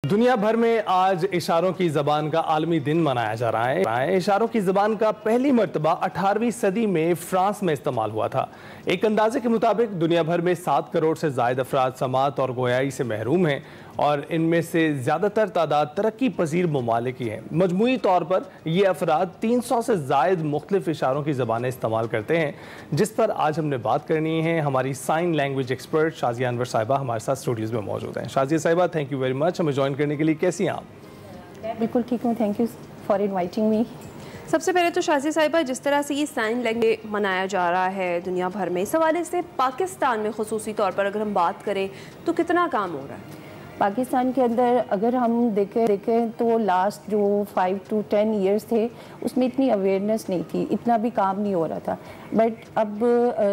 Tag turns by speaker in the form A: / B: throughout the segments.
A: دنیا بھر میں آج اشاروں کی زبان کا عالمی دن منایا جا رہا ہے۔ اشاروں کی زبان کا پہلی مرتبہ 18ویں صدی میں فرانس میں استعمال ہوا تھا۔ ایک اندازے کے مطابق دنیا بھر میں 7 کروڑ سے زائد افراد سماعت اور گویائی سے محروم ہیں، اور ان میں سے زیادہ تر تعداد ترقی پذیر ممالک کی ہیں۔ مجموعی طور پر یہ افراد 300 سے زائد مختلف اشاروں کی زبانیں استعمال کرتے ہیں، جس پر آج ہم نے بات کرنی ہے۔ ہماری سائن لینگویج ایکسپرٹ شازیہ انور صاحبہ ہمارے ساتھ اسٹوڈیوز میں موجود ہیں۔ شازیہ صاحبہ، تھینک یو ویری مچ ہمیں جوائن کرنے کے لیے۔ کیسی ہیں آپ؟
B: بالکل ٹھیک ہوں، thank you for inviting me.
C: سب سے پہلے تو شازیہ صاحبہ، جس طرح سے یہ سائن لینگویج منایا جا رہا ہے دنیا بھر میں، اس حوالے سے پاکستان میں خصوصی طور پر اگر ہم بات کریں تو کتنا کام ہو رہا ہے؟
B: پاکستان کے اندر اگر ہم دیکھیں تو لاسٹ جو 5 to 10 ایئرس تھے اس میں اتنی اویئرنیس نہیں تھی، اتنا بھی کام نہیں ہو رہا تھا، بٹ اب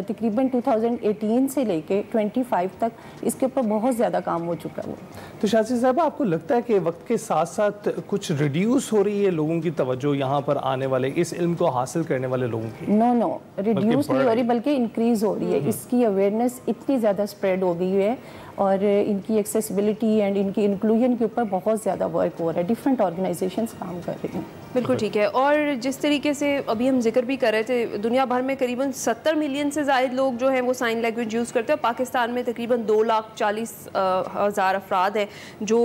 B: تقریباً 2018 سے لے کے 25 تک اس کے اوپر بہت زیادہ کام ہو چکا ہے۔
A: تو شازیہ صاحبہ، آپ کو لگتا ہے کہ وقت کے ساتھ ساتھ کچھ ریڈیوس ہو رہی ہے لوگوں کی توجہ یہاں پر آنے والے اس علم کو حاصل کرنے والے لوگوں کی؟
B: نو ریڈیوس نہیں ہو رہی، بلکہ انکریز ہو رہی ہے۔ اس کی اویئرنیس اتنی زیادہ اسپریڈ ہو گئی ہے، اور ان کی ایکسیسیبلٹی اینڈ ان کی انکلوژن کے اوپر بہت زیادہ ورک ہو رہا ہے، ڈفرینٹ آرگنائزیشنز کام کر رہی ہیں۔ بالکل
C: ٹھیک ہے۔ اور جس طریقے سے ابھی ہم ذکر بھی کر رہے تھے، دنیا بھر میں قریباً 70 ملین سے زائد لوگ جو ہیں وہ سائن لینگویج یوز کرتے ہیں، اور پاکستان میں تقریباً 2,40,000 افراد ہیں جو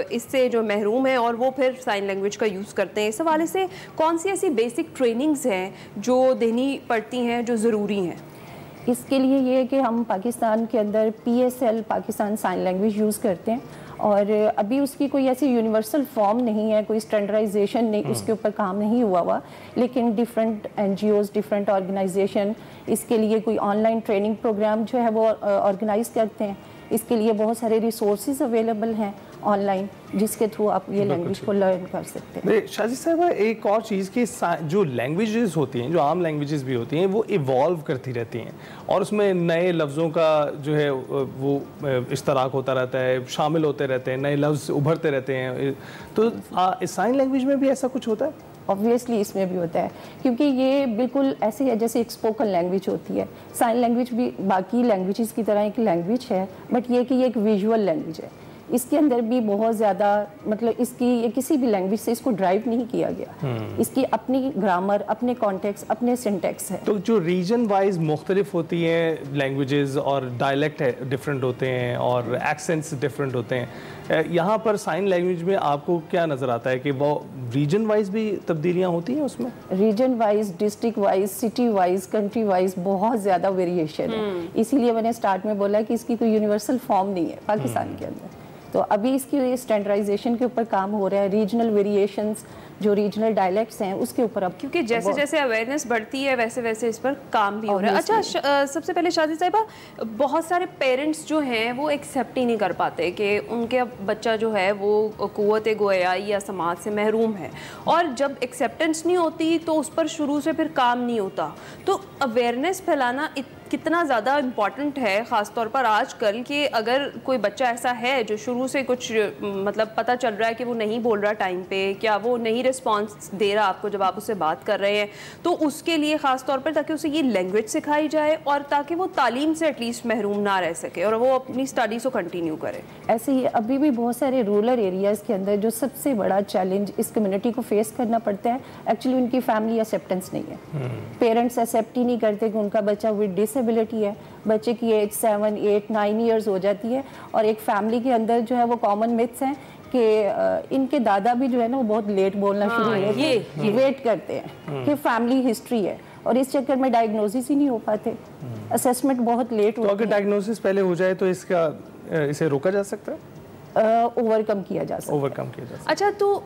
C: اس سے جو محروم ہیں اور وہ پھر سائن لینگویج کا یوز کرتے ہیں۔ اس حوالے سے کون سی ایسی بیسک ٹریننگز ہیں جو دینی پڑتی ہیں، جو ضروری ہیں؟
B: اس کے لیے یہ ہے کہ ہم پاکستان کے اندر PSL Pakistan sign language use کرتے ہیں، اور ابھی اس کی کوئی ایسی یونیورسل فارم نہیں ہے، کوئی اسٹینڈرڈائزیشن نہیں، اس کے اوپر کام نہیں ہوا لیکن ڈفرینٹ NGOs، ڈفرینٹ آرگنائزیشن اس کے لیے کوئی آن لائن ٹریننگ پروگرام جو ہے وہ آرگنائز کرتے ہیں۔ اس کے لیے بہت سارے ریسورسز اویلیبل ہیں آن لائن، جس کے تھرو آپ یہ لینگویج کو لرن کر سکتے ہیں۔
A: شازیہ صاحبہ، ایک اور چیز کہ جو لینگویجز ہوتی ہیں، جو عام لینگویجز بھی ہوتی ہیں، وہ ایوالو کرتی رہتی ہیں، اور اس میں نئے لفظوں کا جو ہے وہ اشتراک ہوتا رہتا ہے، شامل ہوتے رہتے ہیں، نئے لفظ ابھرتے رہتے ہیں۔ تو سائن لینگویج میں بھی ایسا کچھ ہوتا ہے؟
B: اوبویسلی اس میں بھی ہوتا ہے، کیونکہ یہ بالکل ایسے ہے جیسے ایک اسپوکن لینگویج ہوتی ہے۔ سائن لینگویج بھی باقی لینگویجز کی طرح ایک لینگویج ہے، بٹ یہ کہ یہ ایک ویژول لینگویج ہے۔ اس کے اندر بھی بہت زیادہ اس کی کسی بھی لینگویج سے اس کو ڈرائیو نہیں کیا گیا، اس کی اپنی گرامر، اپنے کانٹیکس، اپنے سنٹیکس ہے۔
A: تو جو ریجن وائز مختلف ہوتی ہیں لینگویجز، اور ڈائلیکٹ ڈفرینٹ ہوتے ہیں، اور ایکسنٹس ڈفرینٹ ہوتے ہیں، یہاں پر سائن لینگویج میں آپ کو کیا نظر آتا ہے کہ وہ ریجن وائز بھی تبدیلیاں ہوتی ہیں اس میں؟
B: Region wise, district wise, city wise, country wise بہت زیادہ ویریشن ہے۔ اسی لیے میں نے اسٹارٹ میں بولا کہ اس کی کوئی یونیورسل فارم نہیں ہے پاکستان کے اندر، تو ابھی اس کی اسٹینڈرڈائزیشن کے اوپر کام ہو رہا ہے، ریجنل ویریشنز جو ریجنل ڈائلیکٹس ہیں اس کے اوپر اب،
C: کیونکہ جیسے جیسے اویئرنیس بڑھتی ہے ویسے ویسے اس پر کام بھی ہو رہا ہے۔ اچھا، سب سے پہلے شازیہ صاحبہ، بہت سارے پیرنٹس جو ہیں وہ ایکسیپٹ ہی نہیں کر پاتے کہ ان کے بچہ جو ہے وہ قوت گویائی یا سماعت سے محروم ہے، اور جب ایکسیپٹنس نہیں ہوتی تو اس پر شروع سے پھر کام نہیں ہوتا۔ تو اویئرنیس پھیلانا کتنا زیادہ امپورٹنٹ ہے، خاص طور پر آج کل، کہ اگر کوئی بچہ ایسا ہے جو شروع سے کچھ مطلب پتہ چل رہا ہے کہ وہ نہیں بول رہا ٹائم پہ، کیا وہ نہیں رسپانس دے رہا آپ کو جب آپ اس سے بات کر رہے ہیں، تو اس کے لیے خاص طور پر تاکہ اسے یہ لینگویج سکھائی جائے، اور تاکہ وہ تعلیم سے ایٹ لیسٹ محروم نہ رہ سکے اور وہ اپنی اسٹڈیز کو کنٹینیو کرے۔
B: ایسے ہی ابھی بھی بہت سارے رورل ایریاز کے اندر جو سب سے بڑا چیلنج اس کمیونٹی کو فیس کرنا پڑتا ہے، ایکچولی ان کی فیملی ایکسیپٹنس نہیں ہے۔ پیرنٹس ایکسیپٹ ہی نہیں کرتے کہ ان کا بچہ ود ڈسیبلٹی ہے، بچے کی ایج 7, 8, 9 ایئرز ہو جاتی ہے، اور ایک فیملی کے اندر جو ہے وہ کامن متس ہیں کہ ان کے دادا بھی جو ہے نا وہ بہت لیٹ بولنا شروع ہوئے تھے، ویٹ کرتے ہیں کہ فیملی ہسٹری ہے، اور اس چکر میں ڈائگنوسس ہی نہیں ہو پاتے، اسیسمنٹ بہت لیٹ ہوتی ہے۔
A: تو اگر ڈائگنوسس پہلے ہو جائے تو اسے روکا جا سکتا ہے،
B: اوور کم کیا جا سکتا ہے۔
C: اچھا، تو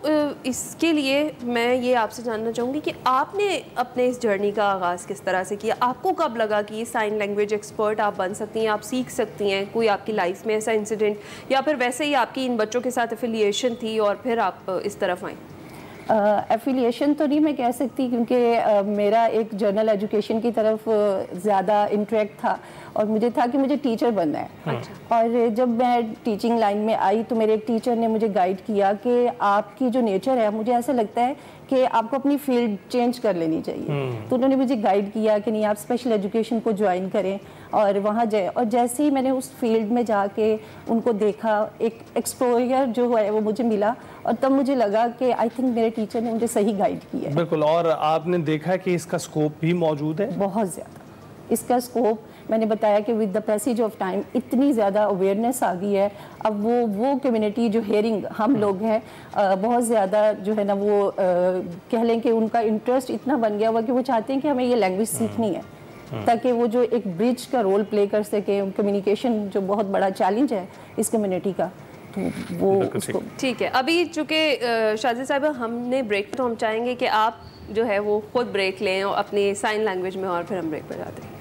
C: اس کے لیے میں یہ آپ سے جاننا چاہوں گی کہ آپ نے اپنے اس جرنی کا آغاز کس طرح سے کیا؟ آپ کو کب لگا کہ یہ سائن لینگویج ایکسپرٹ آپ بن سکتی ہیں، آپ سیکھ سکتی ہیں؟ کوئی آپ کی لائف میں ایسا انسیڈنٹ، یا پھر ویسے ہی آپ کی ان بچوں کے ساتھ افیلیشن تھی اور پھر آپ اس طرف آئیں؟
B: ایفیلیشن تو نہیں میں کہہ سکتی، کیونکہ میرا ایک جرنل ایجوکیشن کی طرف زیادہ انٹریکٹ تھا، اور مجھے تھا کہ مجھے ٹیچر بننا ہے. اور جب میں ٹیچنگ لائن میں آئی تو میرے ایک ٹیچر نے مجھے گائیڈ کیا کہ آپ کی جو نیچر ہے, مجھے ایسا لگتا ہے کہ آپ کو اپنی فیلڈ چینج کر لینی چاہیے. تو انہوں نے مجھے گائیڈ کیا کہ نہیں, آپ اسپیشل ایجوکیشن کو جوائن کریں اور وہاں جائیں. اور جیسے ہی میں نے اس فیلڈ میں جا کے ان کو دیکھا, ایک ایکسپلوئر جو ہے وہ مجھے ملا, اور تب مجھے لگا کہ آئی تھنک میرے ٹیچر نے مجھے صحیح گائیڈ کیا ہے.
A: بالکل. اور آپ نے دیکھا کہ اس کا اسکوپ بھی موجود ہے؟
B: بہت زیادہ اس کا اسکوپ. میں نے بتایا کہ with the passage of time اتنی زیادہ اویئرنیس آ گئی ہے. اب وہ کمیونٹی جو ہیئرنگ ہم لوگ ہیں, بہت زیادہ جو ہے نا وہ کہہ لیں کہ ان کا انٹرسٹ اتنا بن گیا ہوا کہ وہ چاہتے ہیں کہ ہمیں یہ لینگویج سیکھنی ہے, تاکہ وہ جو ایک برج کا رول پلے کر سکیں. کمیونیکیشن جو بہت بڑا چیلنج ہے اس کمیونٹی کا, تو وہ اس کو.
C: ٹھیک ہے, ابھی چونکہ شازیہ صاحبہ ہم نے بریک, تو ہم چاہیں گے کہ آپ جو ہے وہ خود بریک لیں اور اپنی سائن لینگویج میں, اور پھر ہم بریک پر جاتے ہیں.